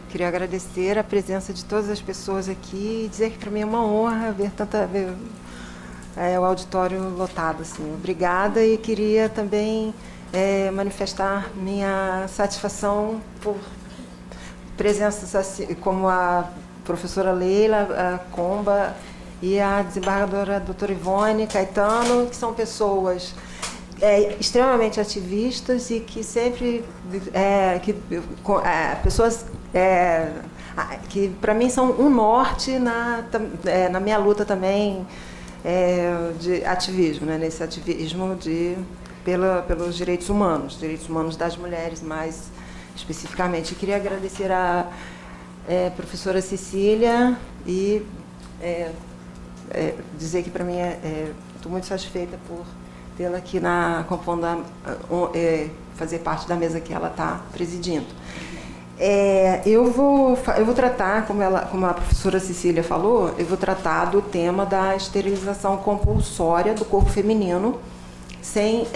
Queria agradecer a presença de todas as pessoas aqui e dizer que para mim é uma honra ver o auditório lotado. Assim. Obrigada, e queria também manifestar minha satisfação por presenças assim, como a professora Leila, a Comba e a desembargadora doutora Ivone Caetano, que são pessoas extremamente ativistas e que sempre pessoas que para mim são um norte na minha luta também de ativismo, né, nesse ativismo pelos direitos humanos das mulheres, mais especificamente. Queria agradecer a professora Cecília e dizer que para mim estou muito satisfeita por tê-la aqui fazer parte da mesa que ela está presidindo. Eu vou tratar, como a professora Cecília falou, eu vou tratar do tema da esterilização compulsória do corpo feminino, sem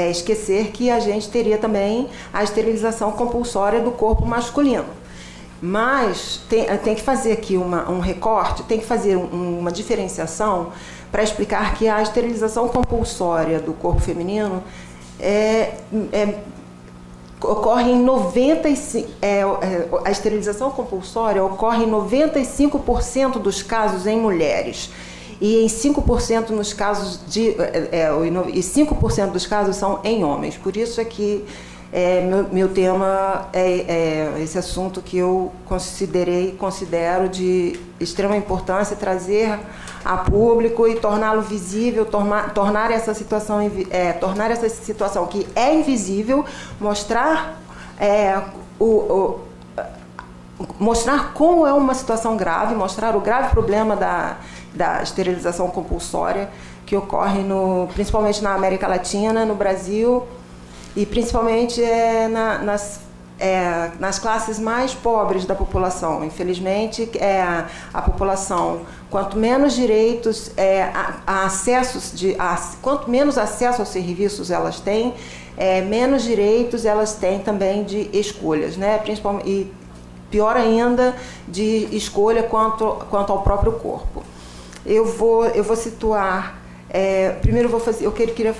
esquecer que a gente teria também a esterilização compulsória do corpo masculino. Mas tem que fazer aqui um recorte, tem que fazer uma diferenciação para explicar que a esterilização compulsória do corpo feminino ocorre em 95%, a esterilização compulsória ocorre em 95% dos casos em mulheres e em 5% nos casos e 5% dos casos são em homens. Por isso é que meu tema é esse assunto que eu considero de extrema importância, trazer a público e torná-lo visível, tornar essa situação que é invisível, mostrar como é uma situação grave, mostrar o grave problema da esterilização compulsória que ocorre principalmente na América Latina, no Brasil, e principalmente nas classes mais pobres da população. Infelizmente, a população, quanto menos direitos, quanto menos acesso aos serviços elas têm, menos direitos elas têm também de escolhas, né? Principalmente, e pior ainda, de escolha quanto ao próprio corpo. Eu vou situar. Primeiro eu queria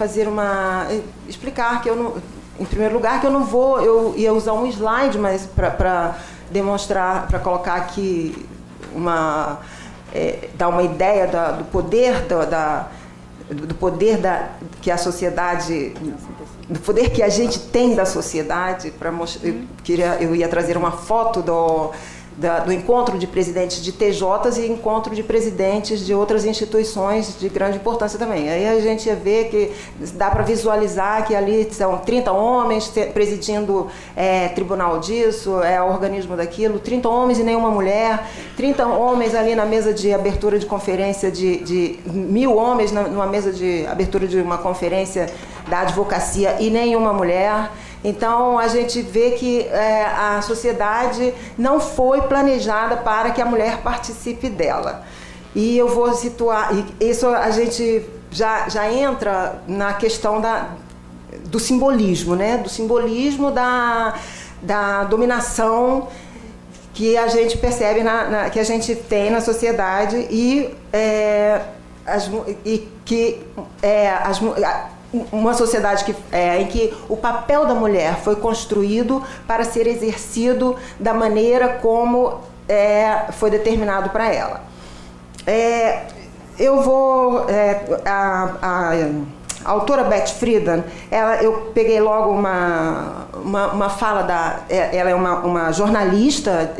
explicar que eu não, em primeiro lugar, que eu ia usar um slide, mas para demonstrar, para colocar aqui dar uma ideia do poder que a sociedade, do poder que a gente tem da sociedade. Eu ia trazer uma foto do encontro de presidentes de TJs e encontro de presidentes de outras instituições de grande importância também. Aí a gente ia ver que dá para visualizar que ali são 30 homens presidindo tribunal disso, organismo daquilo, 30 homens e nenhuma mulher, 30 homens ali na mesa de abertura de conferência de 1.000 homens numa mesa de abertura de uma conferência da advocacia e nenhuma mulher. Então, a gente vê que a sociedade não foi planejada para que a mulher participe dela. E eu vou situar, isso a gente já entra na questão do simbolismo, né? Do simbolismo da dominação que a gente percebe, que a gente tem na sociedade uma sociedade em que o papel da mulher foi construído para ser exercido da maneira como foi determinado para ela. A autora Beth Friedan, eu peguei logo uma fala ela é uma jornalista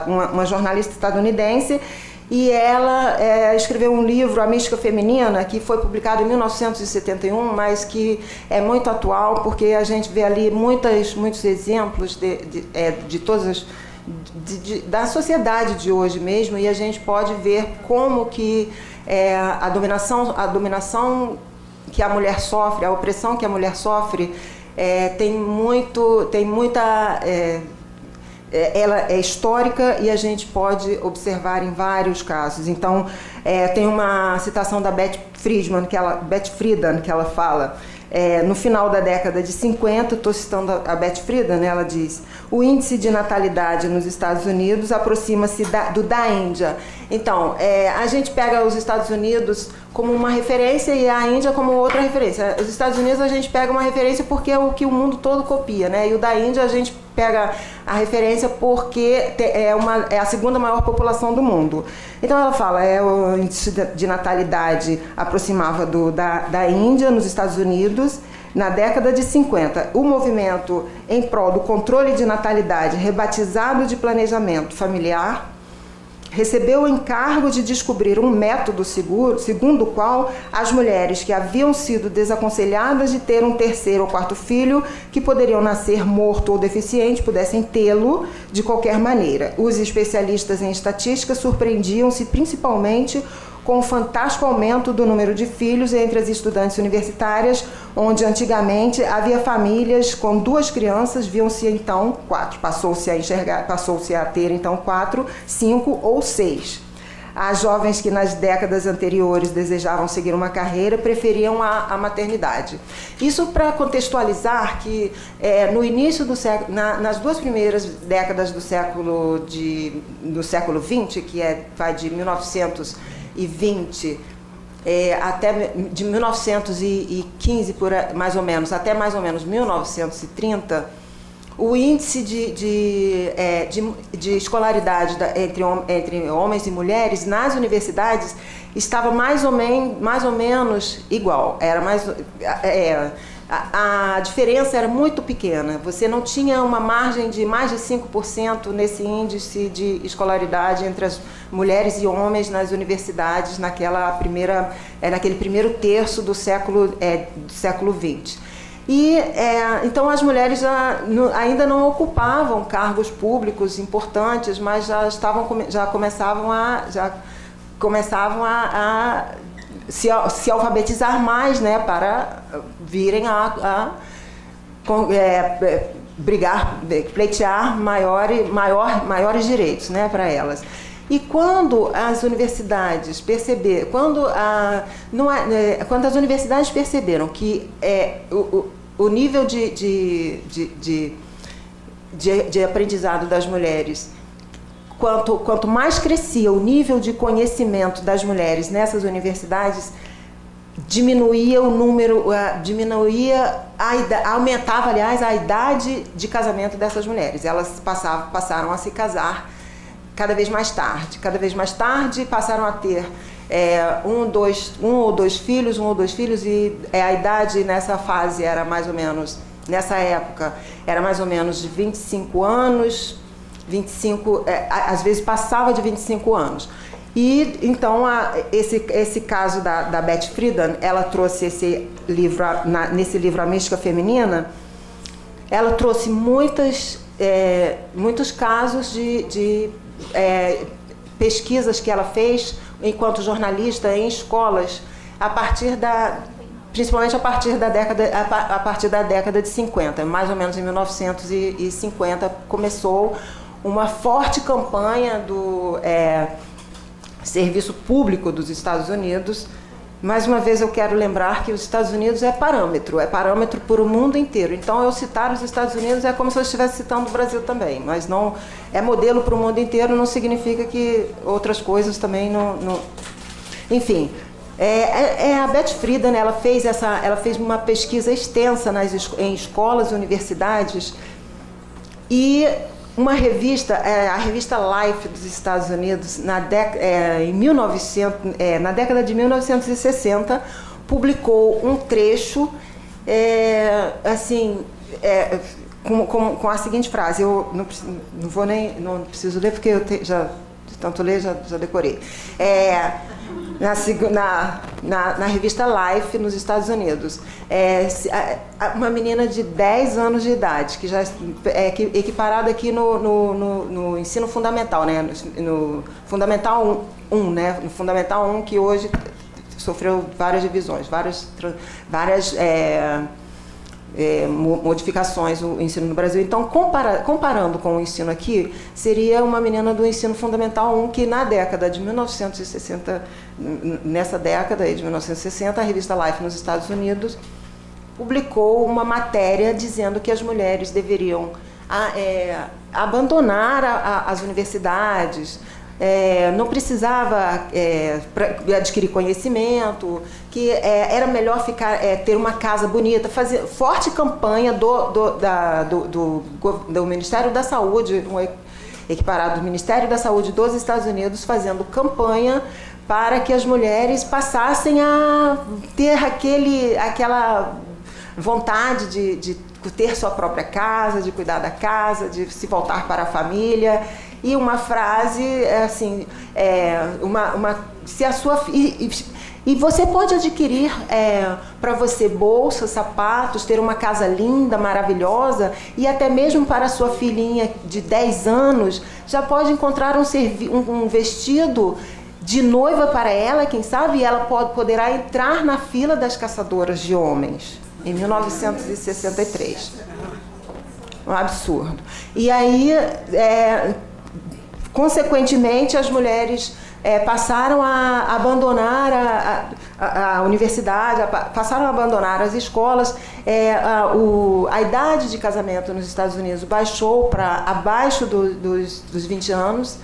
uma jornalista estadunidense. E ela escreveu um livro, A Mística Feminina, que foi publicado em 1971, mas que é muito atual, porque a gente vê ali muitos exemplos de todas da sociedade de hoje mesmo, e a gente pode ver como que a dominação que a mulher sofre, a opressão que a mulher sofre, ela é histórica e a gente pode observar em vários casos. Então, tem uma citação da Beth Friedan, que ela fala, no final da década de 50, estou citando a Beth Friedan, ela diz: o índice de natalidade nos Estados Unidos aproxima-se do da Índia. Então, a gente pega os Estados Unidos como uma referência e a Índia como outra referência. Os Estados Unidos a gente pega uma referência porque é o que o mundo todo copia, né? E o da Índia a gente pega a referência porque é a segunda maior população do mundo. Então ela fala, o índice de natalidade aproximava da Índia, nos Estados Unidos, na década de 50. O movimento em prol do controle de natalidade, rebatizado de planejamento familiar, recebeu o encargo de descobrir um método seguro, segundo o qual as mulheres que haviam sido desaconselhadas de ter um terceiro ou quarto filho, que poderiam nascer morto ou deficiente, pudessem tê-lo de qualquer maneira. Os especialistas em estatística surpreendiam-se principalmente com o fantástico aumento do número de filhos entre as estudantes universitárias, onde antigamente havia famílias com 2 crianças, viam-se então 4, passou-se a ter então 4, 5 ou 6. As jovens que nas décadas anteriores desejavam seguir uma carreira preferiam a maternidade. Isso para contextualizar que no início do século, nas 2 primeiras décadas do século XX, que vai de 1920 até de 1915 mais ou menos até mais ou menos 1930, o índice de escolaridade entre homens e mulheres nas universidades estava mais ou menos igual. A diferença era muito pequena. Você não tinha uma margem de mais de 5% nesse índice de escolaridade entre as mulheres e homens nas universidades naquele primeiro terço do século XX. Então as mulheres ainda não ocupavam cargos públicos importantes, mas já começavam a se alfabetizar mais, né, para virem pleitear maiores direitos, né, para elas. E quando as universidades quando as universidades perceberam que o nível de aprendizado das mulheres, quanto mais crescia o nível de conhecimento das mulheres nessas universidades, diminuía o número, aumentava, aliás, a idade de casamento dessas mulheres. Elas passaram a se casar cada vez mais tarde, passaram a ter um ou dois filhos, e a idade nessa fase era mais ou menos, nessa época, era mais ou menos de 25 anos, às vezes passava de 25 anos. E então esse caso da Beth Friedan, ela trouxe nesse livro A Mística Feminina, ela trouxe muitos casos de pesquisas que ela fez enquanto jornalista em escolas, principalmente a partir da década de 50, mais ou menos em 1950, começou uma forte campanha do Serviço Público dos Estados Unidos. Mais uma vez eu quero lembrar que os Estados Unidos é parâmetro para o mundo inteiro. Então eu citar os Estados Unidos é como se eu estivesse citando o Brasil também, mas não é modelo para o mundo inteiro, não significa que outras coisas também não... Enfim, a Beth Friedan, ela fez uma pesquisa extensa em escolas e universidades, e uma revista, a revista Life dos Estados Unidos, na década de 1960, publicou um trecho, com a seguinte frase, eu não preciso ler porque de tanto ler já decorei. Na revista Life nos Estados Unidos, uma menina de 10 anos de idade, que já é equiparada aqui no ensino fundamental, né? No Fundamental 1, né? No Fundamental 1, que hoje sofreu várias divisões, várias modificações o ensino no Brasil. Então, comparando com o ensino aqui, seria uma menina do ensino fundamental 1 que na década de 1960, nessa década aí de 1960, a revista Life nos Estados Unidos publicou uma matéria dizendo que as mulheres deveriam abandonar as universidades, não precisava adquirir conhecimento, que era melhor ter uma casa bonita, fazer forte campanha do Ministério da Saúde, equiparado do Ministério da Saúde dos Estados Unidos, fazendo campanha para que as mulheres passassem a ter aquela vontade de ter sua própria casa, de cuidar da casa, de se voltar para a família. E uma frase assim, se a sua e você pode adquirir para você bolsas, sapatos, ter uma casa linda, maravilhosa, e até mesmo para a sua filhinha de 10 anos, já pode encontrar um vestido de noiva para ela, quem sabe, e ela poderá entrar na fila das caçadoras de homens, em 1963. Um absurdo. E aí, consequentemente, as mulheres passaram a abandonar a universidade, passaram a abandonar as escolas. A idade de casamento nos Estados Unidos baixou para abaixo dos 20 anos,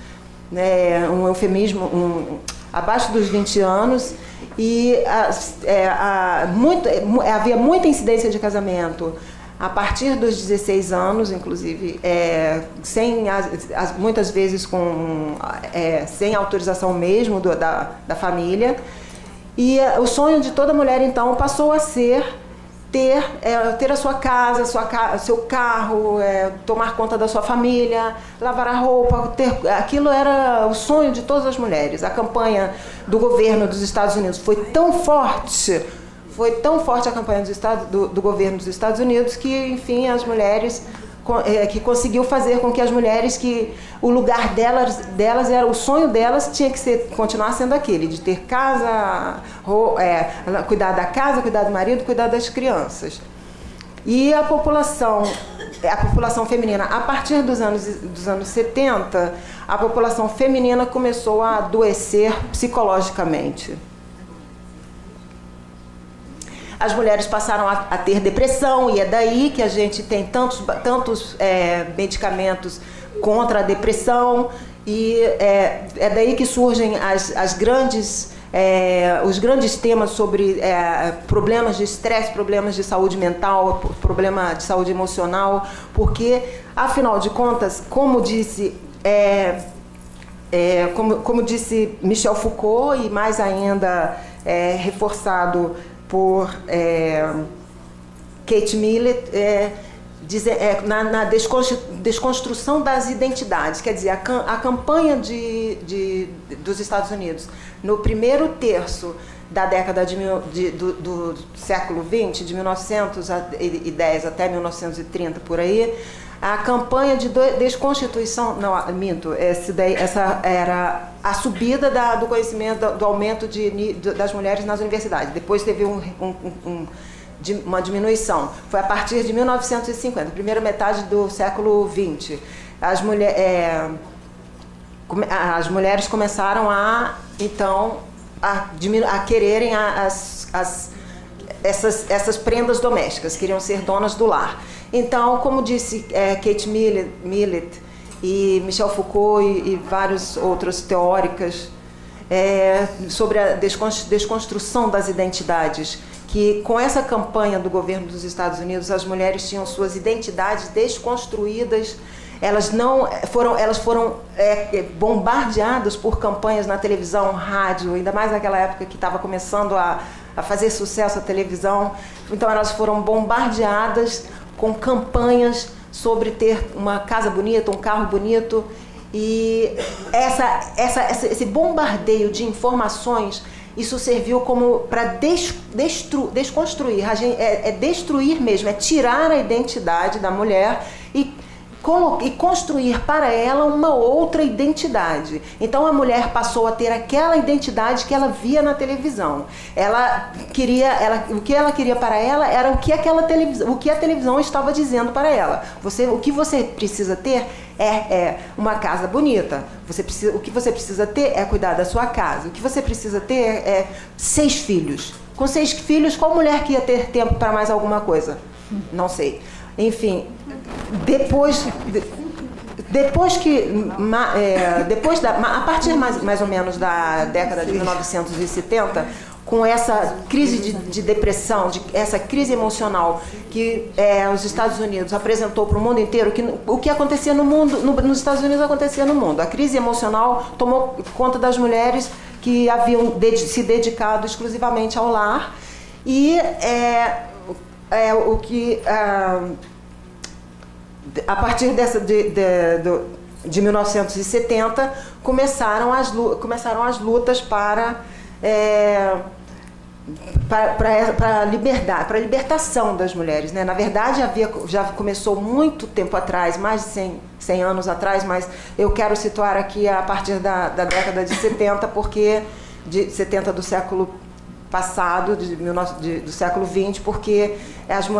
um eufemismo, abaixo dos 20 anos, e havia muita incidência de casamento a partir dos 16 anos, inclusive, muitas vezes sem autorização mesmo da família. E o sonho de toda mulher, então, passou a ser ter a sua casa, seu carro, tomar conta da sua família, lavar a roupa. Aquilo era o sonho de todas as mulheres. A campanha do governo dos Estados Unidos foi tão forte a campanha do governo dos Estados Unidos que, enfim, as mulheres que conseguiu fazer com que as mulheres, que o lugar delas era, o sonho delas tinha que continuar sendo aquele, de ter casa, cuidar da casa, cuidar do marido, cuidar das crianças. E a população feminina, a partir dos anos 70, a população feminina começou a adoecer psicologicamente. As mulheres passaram a ter depressão, e é daí que a gente tem tantos medicamentos contra a depressão, e é daí que surgem os grandes temas sobre problemas de estresse, problemas de saúde mental, problema de saúde emocional, porque, afinal de contas, como disse Michel Foucault, e mais ainda reforçado por Kate Millett, na desconstrução das identidades. Quer dizer, a campanha dos Estados Unidos no primeiro terço da década do século XX, de 1910 até 1930, por aí, a campanha de desconstituição, essa era a subida do conhecimento, do aumento das mulheres nas universidades. Depois teve uma diminuição. Foi a partir de 1950, primeira metade do século XX. As mulheres começaram então a quererem essas prendas domésticas, queriam ser donas do lar. Então, como disse Kate Millett e Michel Foucault e várias outras teóricas sobre a desconstrução das identidades, que com essa campanha do governo dos Estados Unidos, as mulheres tinham suas identidades desconstruídas. Elas foram bombardeadas por campanhas na televisão, rádio, ainda mais naquela época que estava começando a fazer sucesso a televisão. Então elas foram bombardeadas com campanhas sobre ter uma casa bonita, um carro bonito. E esse bombardeio de informações, isso serviu como para desconstruir, destruir mesmo, tirar a identidade da mulher e e construir para ela uma outra identidade. Então a mulher passou a ter aquela identidade que ela via na televisão. O que ela queria para ela era o que a televisão estava dizendo para ela. O que você precisa ter é uma casa bonita. O que você precisa ter é cuidar da sua casa. O que você precisa ter é 6 filhos. Com 6 filhos, qual mulher que ia ter tempo para mais alguma coisa? Não sei. Enfim, a partir mais ou menos da década de 1970, com essa crise de depressão, essa crise emocional que os Estados Unidos apresentou para o mundo inteiro, o que acontecia no mundo, nos Estados Unidos acontecia no mundo. A crise emocional tomou conta das mulheres que haviam se dedicado exclusivamente ao lar e a partir de 1970 começaram as lutas para a libertação das mulheres, né? Na verdade, já começou muito tempo atrás, mais de 100 anos atrás, mas eu quero situar aqui a partir da década de 70, porque de 70 do século passado, do século XX, porque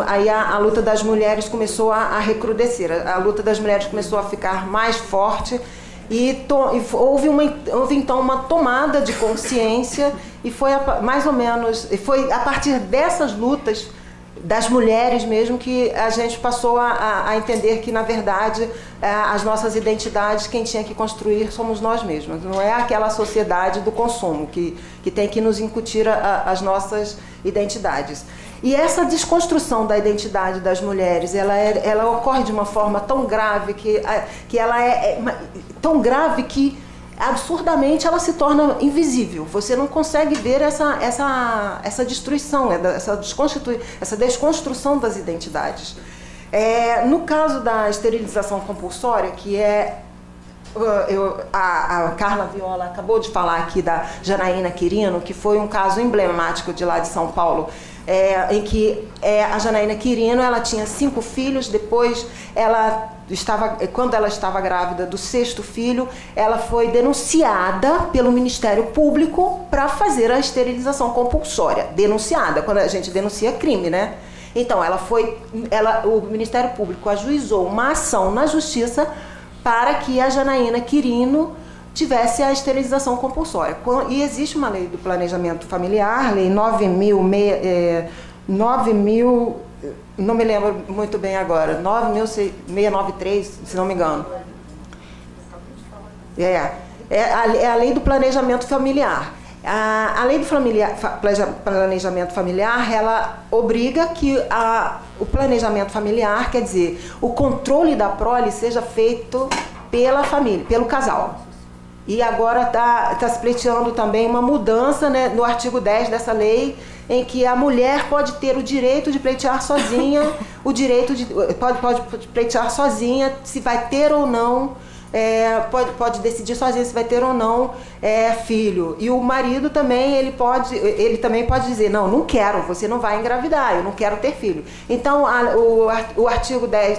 aí a luta das mulheres começou a recrudescer, a luta das mulheres começou a ficar mais forte e houve então uma tomada de consciência e foi a partir dessas lutas das mulheres mesmo que a gente passou a entender que, na verdade, as nossas identidades, quem tinha que construir somos nós mesmos. Não é aquela sociedade do consumo que tem que nos incutir as nossas identidades. E essa desconstrução da identidade das mulheres, ela ocorre de uma forma tão grave que ela é tão grave que absurdamente ela se torna invisível. Você não consegue ver essa destruição, essa desconstrução das identidades. No caso da esterilização compulsória, que a Carla Viola acabou de falar aqui da Janaína Quirino, que foi um caso emblemático de lá de São Paulo, em que a Janaína Quirino, ela tinha 5 filhos, depois quando ela estava grávida do 6º filho, ela foi denunciada pelo Ministério Público para fazer a esterilização compulsória. Denunciada, quando a gente denuncia crime, né? Então, o Ministério Público ajuizou uma ação na Justiça para que a Janaína Quirino tivesse a esterilização compulsória. E existe uma lei do planejamento familiar, lei 9.000, não me lembro muito bem agora, 9.693, se não me engano. É a lei do planejamento familiar. A lei do planejamento familiar, ela obriga que o planejamento familiar, quer dizer, o controle da prole seja feito pela família, pelo casal. E agora está se pleiteando também uma mudança, né, no artigo 10 dessa lei, em que a mulher pode ter o direito de pleitear sozinha, pode pleitear sozinha se vai ter ou não, pode decidir sozinha se vai ter ou não filho. E o marido também, ele também pode dizer, não quero, você não vai engravidar, eu não quero ter filho. Então, o artigo 10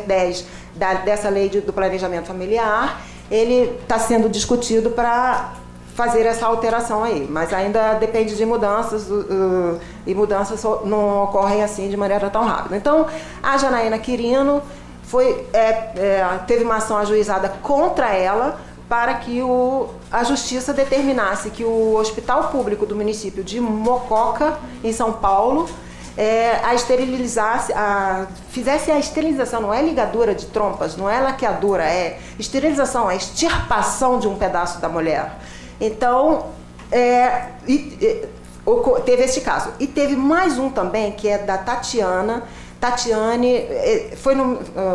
dessa lei do planejamento familiar, ele está sendo discutido para fazer essa alteração aí, mas ainda depende de mudanças, e mudanças não ocorrem assim de maneira tão rápida. Então, a Janaína Quirino teve uma ação ajuizada contra ela para que a Justiça determinasse que o Hospital Público do município de Mococa, em São Paulo, fizesse a esterilização, não é ligadura de trompas, não é laqueadura, é esterilização, é extirpação de um pedaço da mulher. Então, teve esse caso. E teve mais um também, que é da Tatiane,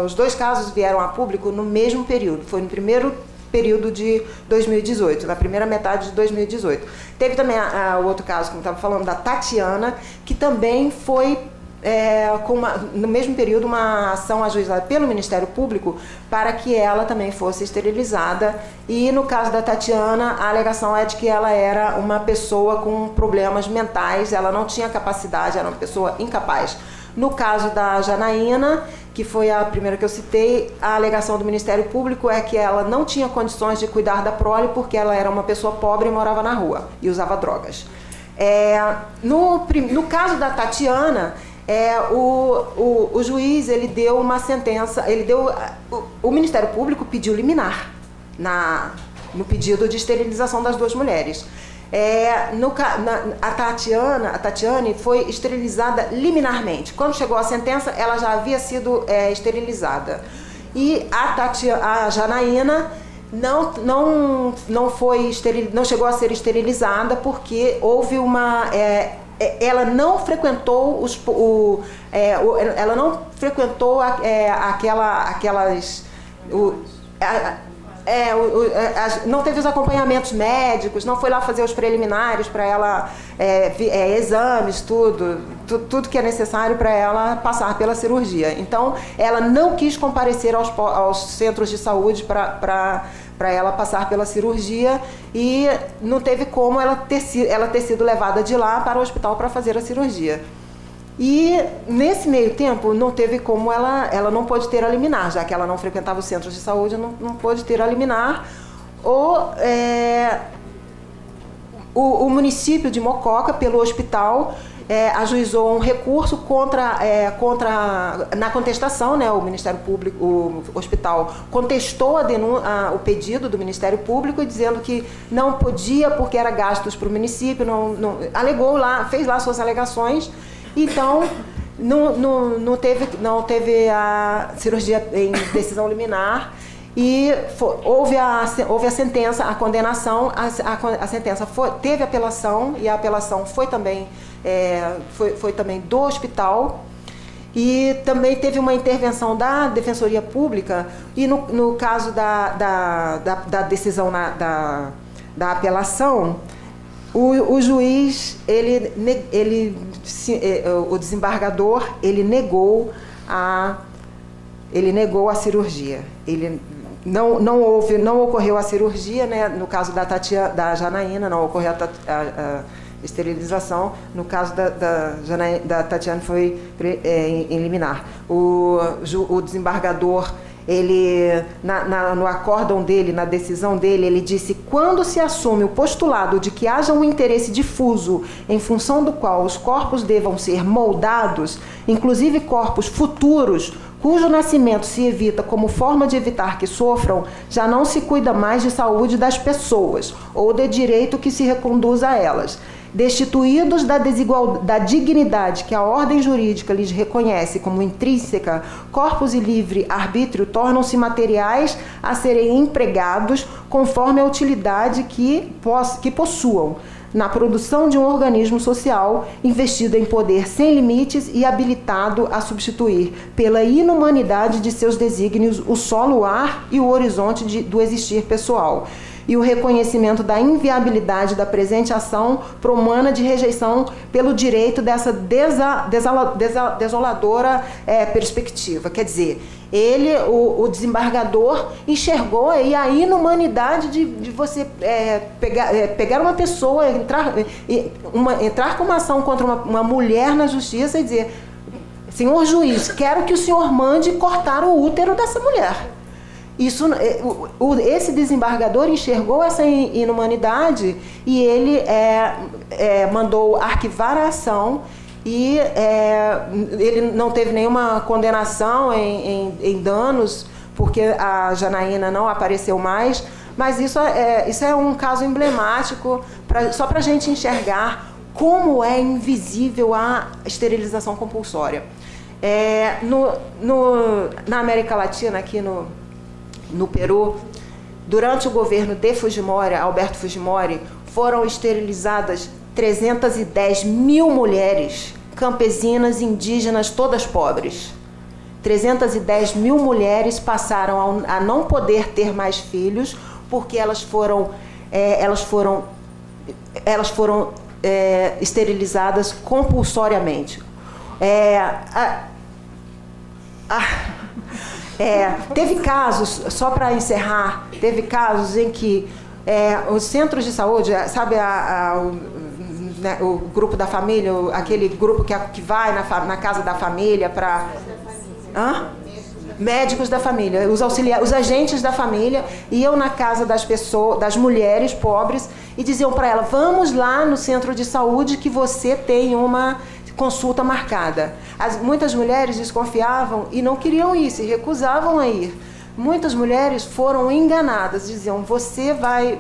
os 2 casos vieram a público no mesmo período, foi no primeiro período de 2018, na primeira metade de 2018. Teve também o outro caso, como estava falando, da Tatiana, que também foi, no mesmo período, uma ação ajuizada pelo Ministério Público para que ela também fosse esterilizada. E no caso da Tatiana, a alegação é de que ela era uma pessoa com problemas mentais, ela não tinha capacidade, era uma pessoa incapaz. No caso da Janaína, que foi a primeira que eu citei, a alegação do Ministério Público é que ela não tinha condições de cuidar da prole porque ela era uma pessoa pobre e morava na rua e usava drogas. No caso da Tatiana, o juiz ele deu uma sentença, o Ministério Público pediu liminar no pedido de esterilização das duas mulheres. A Tatiane foi esterilizada liminarmente. Quando chegou a sentença, ela já havia sido esterilizada. E a Janaína não chegou a ser esterilizada porque houve ela não frequentou ela não frequentou não teve os acompanhamentos médicos, não foi lá fazer os preliminares para ela, exames, tudo que é necessário para ela passar pela cirurgia. Então, ela não quis comparecer aos centros de saúde para ela passar pela cirurgia e não teve como ela ter sido levada de lá para o hospital para fazer a cirurgia. E nesse meio tempo não teve como ela não pôde ter a liminar, já que ela não frequentava os centros de saúde, não pôde ter a liminar. O município de Mococa, pelo hospital, ajuizou um recurso na contestação, né? O Ministério Público, o hospital contestou o pedido do Ministério Público, dizendo que não podia porque era gastos para o município, fez lá suas alegações. Então, não teve a cirurgia em decisão liminar e houve a sentença, a condenação, a sentença teve apelação e a apelação foi também do hospital e também teve uma intervenção da Defensoria Pública e no caso da decisão da apelação, o juiz, o desembargador, ele negou a cirurgia. Ele não ocorreu a cirurgia, né? No caso da Janaína, não ocorreu a esterilização. No caso da Tatiana foi em liminar. O desembargador, ele, no acórdão dele, na decisão dele, ele disse: quando se assume o postulado de que haja um interesse difuso em função do qual os corpos devam ser moldados, inclusive corpos futuros, cujo nascimento se evita como forma de evitar que sofram, já não se cuida mais de saúde das pessoas, ou de direito que se reconduza a elas. Destituídos da dignidade que a ordem jurídica lhes reconhece como intrínseca, corpos e livre arbítrio tornam-se materiais a serem empregados conforme a utilidade que possuam, na produção de um organismo social investido em poder sem limites e habilitado a substituir, pela inumanidade de seus desígnios, o solo, o ar e o horizonte do existir pessoal, e o reconhecimento da inviabilidade da presente ação promana de rejeição pelo direito dessa desoladora perspectiva. Quer dizer, o desembargador enxergou aí a inumanidade de você pegar uma pessoa, entrar com uma ação contra uma mulher na justiça e dizer: senhor juiz, quero que o senhor mande cortar o útero dessa mulher. Esse desembargador enxergou essa inumanidade e ele mandou arquivar a ação e ele não teve nenhuma condenação em danos, porque a Janaína não apareceu mais, mas isso é um caso emblemático, só para a gente enxergar como é invisível a esterilização compulsória. Na América Latina, aqui no Peru, durante o governo de Fujimori, Alberto Fujimori, foram esterilizadas 310 mil mulheres campesinas, indígenas, todas pobres. 310 mil mulheres passaram a não poder ter mais filhos porque elas foram esterilizadas compulsoriamente. Teve casos, só para encerrar, teve casos em que os centros de saúde, sabe, o grupo da família, aquele grupo que vai na casa da família para... médicos da família, os agentes da família iam na casa das pessoas, das mulheres pobres e diziam para ela: vamos lá no centro de saúde que você tem uma consulta marcada. Muitas mulheres desconfiavam e não queriam ir, se recusavam a ir. Muitas mulheres foram enganadas, diziam: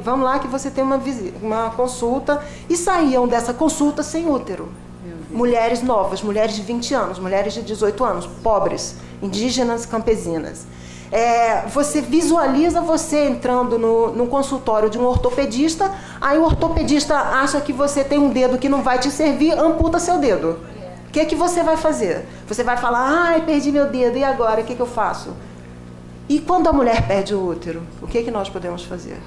vamos lá que você tem uma consulta, e saíam dessa consulta sem útero. Mulheres novas, mulheres de 20 anos, mulheres de 18 anos, pobres, indígenas, campesinas. Você visualiza você entrando no consultório de um ortopedista, aí o ortopedista acha que você tem um dedo que não vai te servir, amputa seu dedo. O que você vai fazer? Você vai falar: ai, perdi meu dedo, e agora, o que eu faço? E quando a mulher perde o útero, o que nós podemos fazer?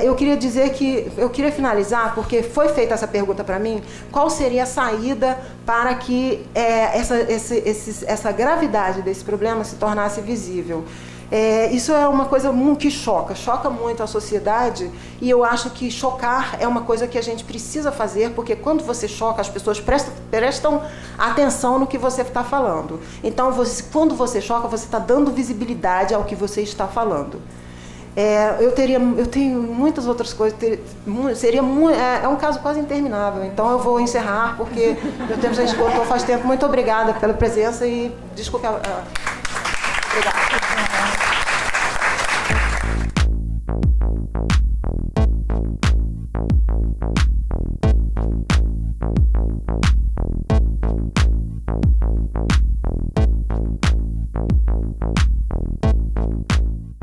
Eu queria finalizar, porque foi feita essa pergunta para mim: qual seria a saída para que essa gravidade desse problema se tornasse visível? Isso é uma coisa que choca muito a sociedade, e eu acho que chocar é uma coisa que a gente precisa fazer, porque quando você choca, as pessoas prestam atenção no que você está falando. Então, quando você choca, você está dando visibilidade ao que você está falando. Eu tenho muitas outras coisas, é um caso quase interminável, então eu vou encerrar, porque meu tempo já esgotou faz tempo. Muito obrigada pela presença e desculpe. Obrigada.